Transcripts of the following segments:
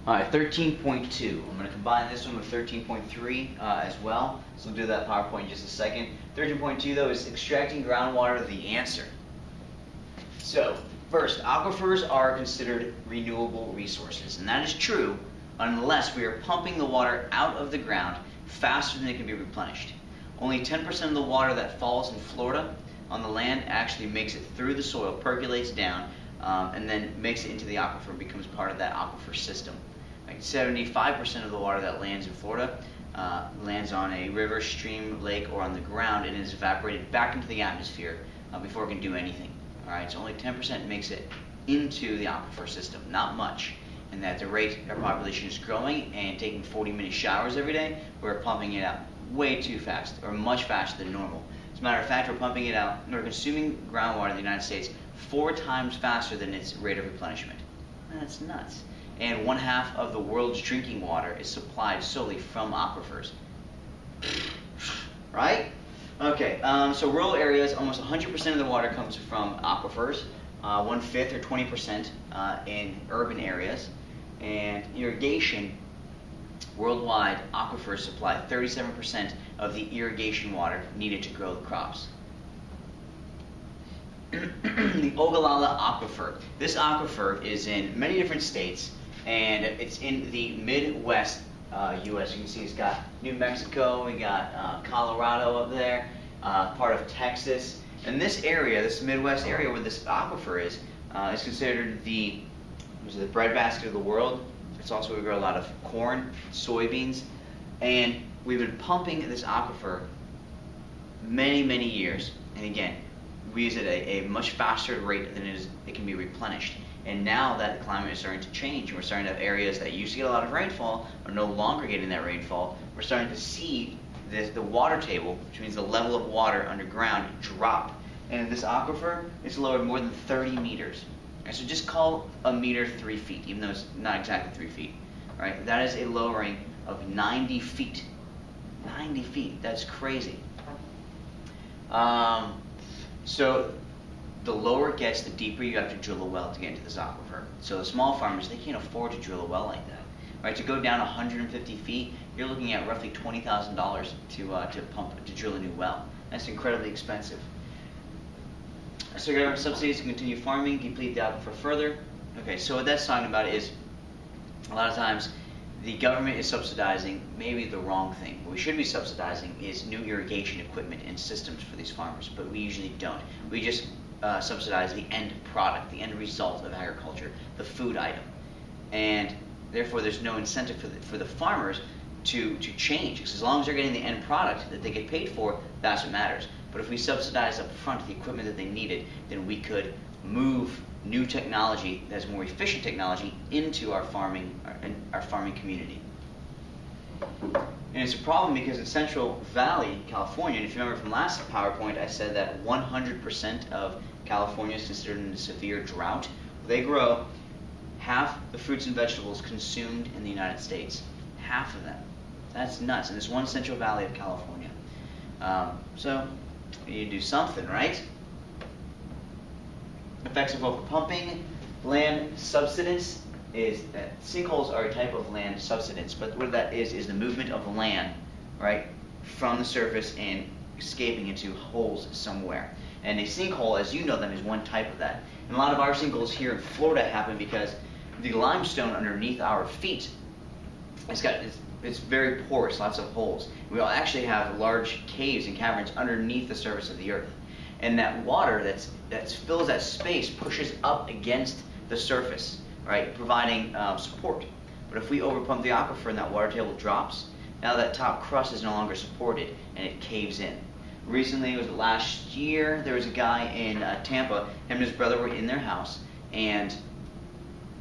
All right, 13.2. I'm going to combine this one with 13.3 as well. So we'll do that PowerPoint in just a second. 13.2 though is extracting groundwater, the answer. So first, aquifers are considered renewable resources, and that is true unless we are pumping the water out of the ground faster than it can be replenished. Only 10% of the water that falls in Florida on the land actually makes it through the soil, percolates down, and then makes it into the aquifer and becomes part of that aquifer system. 75% of the water that lands in Florida lands on a river, stream, lake, or on the ground and is evaporated back into the atmosphere before it can do anything. All right, so only 10% makes it into the aquifer system, not much. And at the rate our population is growing and taking 40-minute showers every day, we're pumping it out way too fast, or much faster than normal. As a matter of fact, we're pumping it out, we're consuming groundwater in the United States 4 times faster than its rate of replenishment. That's nuts. And 1/2 of the world's drinking water is supplied solely from aquifers. Right? Okay, so rural areas, almost 100% of the water comes from aquifers, 1/5 or 20% in urban areas. And irrigation, worldwide, aquifers supply 37% of the irrigation water needed to grow the crops. The Ogallala Aquifer. This aquifer is in many different states, and it's in the Midwest U.S. You can see it's got New Mexico, we got Colorado up there, part of Texas. And this area, this Midwest area where this aquifer is considered the breadbasket of the world. It's also where we grow a lot of corn, soybeans, and we've been pumping this aquifer many, many years. And again, we use it at a much faster rate than it can be replenished. And now that the climate is starting to change, and we're starting to have areas that used to get a lot of rainfall are no longer getting that rainfall, we're starting to see the water table, which means the level of water underground, drop. And this aquifer is lowered more than 30 meters. And so just call a meter 3 feet, even though it's not exactly 3 feet. Right? That is a lowering of 90 feet. 90 feet, that's crazy. So the lower it gets, the deeper you have to drill a well to get into this aquifer. So the small farmers, they can't afford to drill a well like that. Right? To go down 150 feet, you're looking at roughly $20,000 to drill a new well. That's incredibly expensive. So government subsidies to continue farming, deplete the aquifer further. Okay, so what that's talking about is a lot of times the government is subsidizing maybe the wrong thing. What we should be subsidizing is new irrigation equipment and systems for these farmers, but we usually don't. We just subsidize the end product, the end result of agriculture, the food item. And therefore there's no incentive for the farmers to change, because as long as they're getting the end product that they get paid for, that's what matters. But if we subsidize up front the equipment that they needed, then we could move new technology that's more efficient technology into our farming community. And it's a problem because in Central Valley, California, and if you remember from last PowerPoint, I said that 100% of California is considered in a severe drought. They grow half the fruits and vegetables consumed in the United States. Half of them. That's nuts in this one Central Valley of California. So we need to do something, right? Effects of overpumping. Land subsidence is that sinkholes are a type of land subsidence, but what that is the movement of land, right, from the surface and escaping into holes somewhere. And a sinkhole, as you know them, is one type of that. And a lot of our sinkholes here in Florida happen because the limestone underneath our feet, it's very porous, lots of holes. We all actually have large caves and caverns underneath the surface of the earth. And that water that fills that space pushes up against the surface, right, providing support. But if we overpump the aquifer and that water table drops, now that top crust is no longer supported and it caves in. Recently, it was last year, there was a guy in Tampa, him and his brother were in their house, and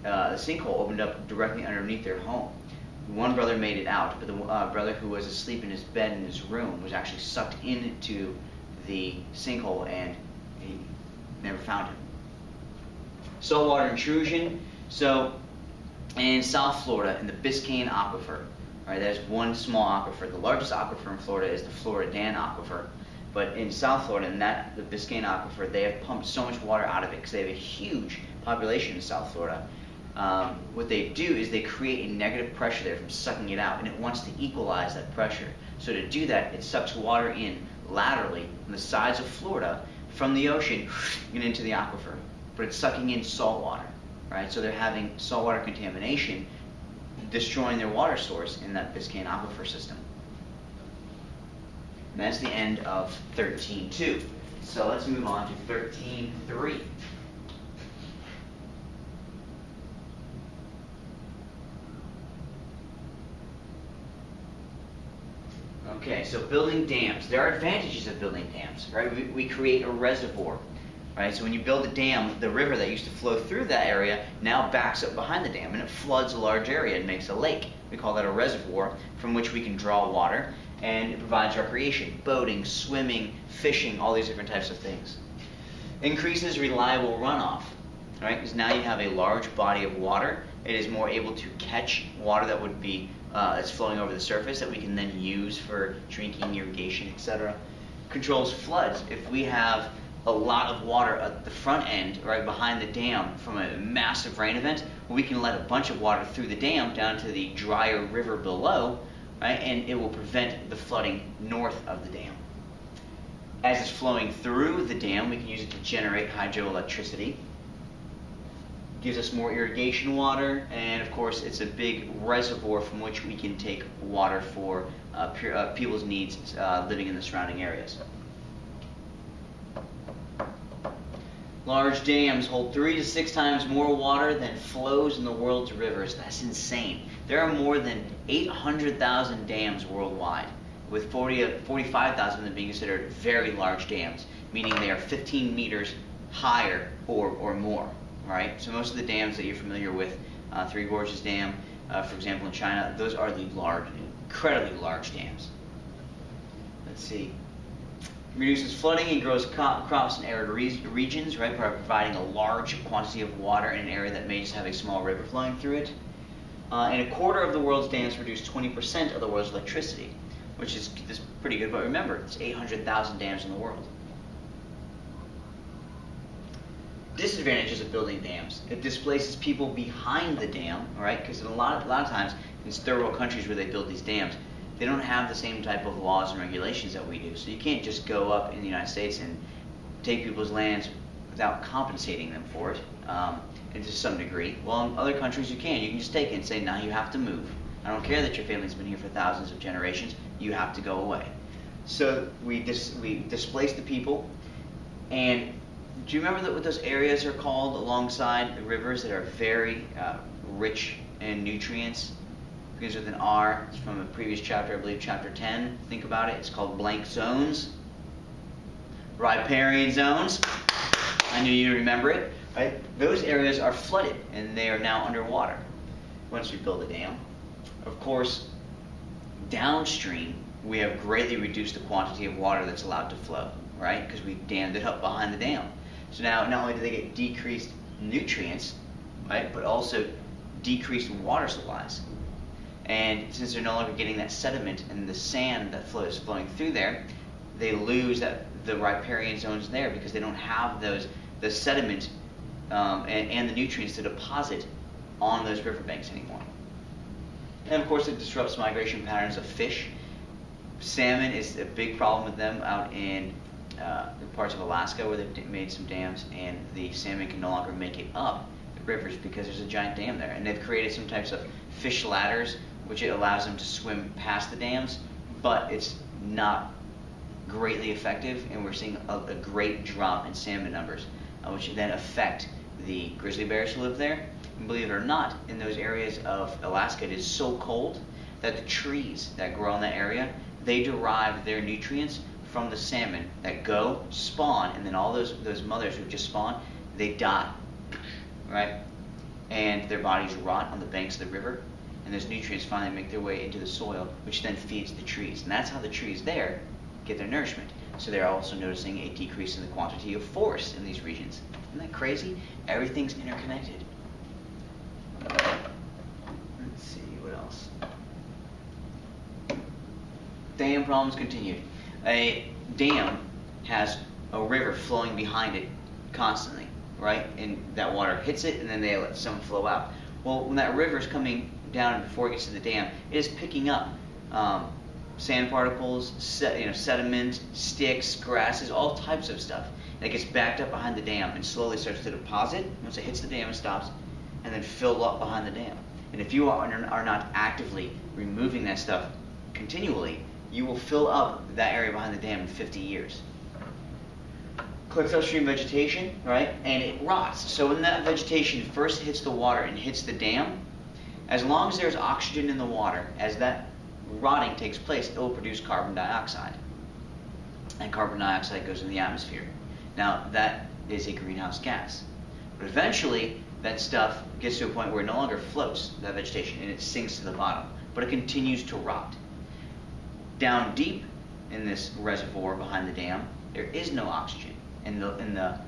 the sinkhole opened up directly underneath their home. One brother made it out, but the brother who was asleep in his bed in his room was actually sucked into the sinkhole, and he never found him. Saltwater intrusion. So in South Florida, in the Biscayne Aquifer, right, there's one small aquifer. The largest aquifer in Florida is the Floridan Aquifer. But in South Florida, the Biscayne Aquifer, they have pumped so much water out of it because they have a huge population in South Florida what they do is they create a negative pressure there from sucking it out, and it wants to equalize that pressure. So to do that, it sucks water in laterally on the sides of Florida from the ocean and into the aquifer. But it's sucking in salt water, right? So they're having saltwater contamination, destroying their water source in that Biscayne aquifer system. And that's the end of 13.2. So let's move on to 13.3. Okay, so building dams. There are advantages of building dams, right? We create a reservoir, right? So when you build a dam, the river that used to flow through that area now backs up behind the dam, and it floods a large area and makes a lake. We call that a reservoir from which we can draw water, and it provides recreation, boating, swimming, fishing, all these different types of things. Increases reliable runoff, right? Because now you have a large body of water. It is more able to catch water that would be that's flowing over the surface that we can then use for drinking, irrigation, etc. Controls floods. If we have a lot of water at the front end, right behind the dam from a massive rain event, we can let a bunch of water through the dam down to the drier river below, right, and it will prevent the flooding north of the dam. As it's flowing through the dam, we can use it to generate hydroelectricity. Gives us more irrigation water, and of course it's a big reservoir from which we can take water for people's needs living in the surrounding areas. Large dams hold 3 to 6 times more water than flows in the world's rivers. That's insane. There are more than 800,000 dams worldwide, with 45,000 of them being considered very large dams, meaning they are 15 meters higher or more. Right? So most of the dams that you're familiar with, Three Gorges Dam, for example, in China, those are the large, incredibly large dams. Let's see. Reduces flooding and grows crops in arid regions, right, by providing a large quantity of water in an area that may just have a small river flowing through it. And a quarter of the world's dams produce 20% of the world's electricity, which is pretty good. But remember, it's 800,000 dams in the world. Disadvantages of building dams. It displaces people behind the dam, right? Because a lot of times in third world countries where they build these dams, they don't have the same type of laws and regulations that we do. So you can't just go up in the United States and take people's lands without compensating them for it, and to some degree. Well, in other countries you can. You can just take it and say, now you have to move. I don't care that your family's been here for thousands of generations. You have to go away. So we displace the people. And do you remember what those areas are called alongside the rivers that are very rich in nutrients? Begins with an R. It's from a previous chapter, I believe chapter 10. Think about it. It's called blank zones. Riparian zones. I knew you'd remember it. Right? Those areas are flooded and they are now underwater once we build a dam. Of course, downstream we have greatly reduced the quantity of water that's allowed to flow, right? Because we dammed it up behind the dam. So now not only do they get decreased nutrients, right, but also decreased water supplies. And since they're no longer getting that sediment and the sand that is flowing through there, they lose the riparian zones there because they don't have the sediment and the nutrients to deposit on those riverbanks anymore. And of course it disrupts migration patterns of fish. Salmon is a big problem with them out in parts of Alaska where they've made some dams, and the salmon can no longer make it up the rivers because there's a giant dam there. And they've created some types of fish ladders which it allows them to swim past the dams, but it's not greatly effective, and we're seeing a great drop in salmon numbers, which then affect the grizzly bears who live there. And believe it or not, in those areas of Alaska, it is so cold that the trees that grow in that area, they derive their nutrients from the salmon that go, spawn, and then all those mothers who just spawn, they die, right? And their bodies rot on the banks of the river, and those nutrients finally make their way into the soil, which then feeds the trees. And that's how the trees there get their nourishment. So they're also noticing a decrease in the quantity of forest in these regions. Isn't that crazy? Everything's interconnected. Let's see, what else? Dam problems continued. A dam has a river flowing behind it constantly, right? And that water hits it, and then they let some flow out. Well, when that river is coming down before it gets to the dam, it is picking up sand particles, sediment, sticks, grasses, all types of stuff. And it gets backed up behind the dam and slowly starts to deposit. Once it hits the dam, it stops, and then fill up behind the dam. And if you are not actively removing that stuff continually, you will fill up that area behind the dam in 50 years. Collects upstream vegetation, right, and it rots. So when that vegetation first hits the water and hits the dam, as long as there's oxygen in the water, as that rotting takes place, it will produce carbon dioxide. And carbon dioxide goes in the atmosphere. Now, that is a greenhouse gas. But eventually, that stuff gets to a point where it no longer floats, that vegetation, and it sinks to the bottom. But it continues to rot. Down deep in this reservoir behind the dam, there is no oxygen. And the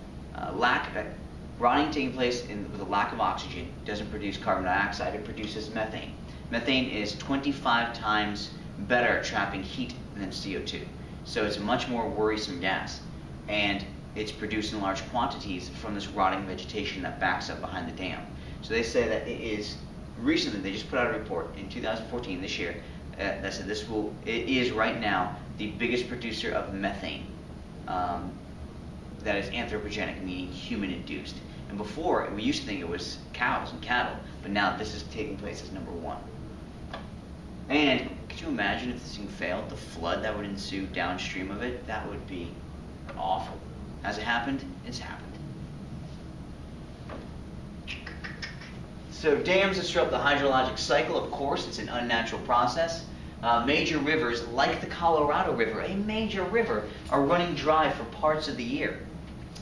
rotting taking place with a lack of oxygen doesn't produce carbon dioxide, it produces methane. Methane is 25 times better at trapping heat than CO2. So it's a much more worrisome gas. And it's produced in large quantities from this rotting vegetation that backs up behind the dam. So they say that it is, recently they just put out a report in 2014, this year, that said it is right now the biggest producer of methane. That is anthropogenic, meaning human-induced. And before, we used to think it was cows and cattle, but now this is taking place as number one. And could you imagine if this thing failed, the flood that would ensue downstream of it? That would be awful. Has it happened? It's happened. So dams disrupt the hydrologic cycle, of course. It's an unnatural process. Major rivers, like the Colorado River, a major river, are running dry for parts of the year.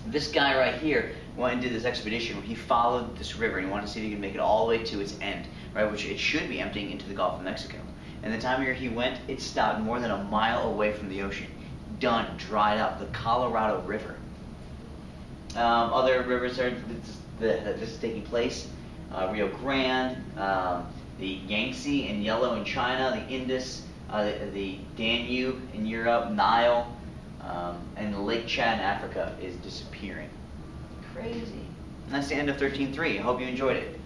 This guy right here went and did this expedition where he followed this river and he wanted to see if he could make it all the way to its end, right, which it should be emptying into the Gulf of Mexico. And the time of year he went, it stopped more than a mile away from the ocean. Done, dried up, the Colorado River. Other rivers that this is taking place, Rio Grande, the Yangtze in yellow in China, the Indus, the Danube in Europe, Nile, and the Lake Chad in Africa is disappearing. Crazy. And that's the end of 13.3. I hope you enjoyed it.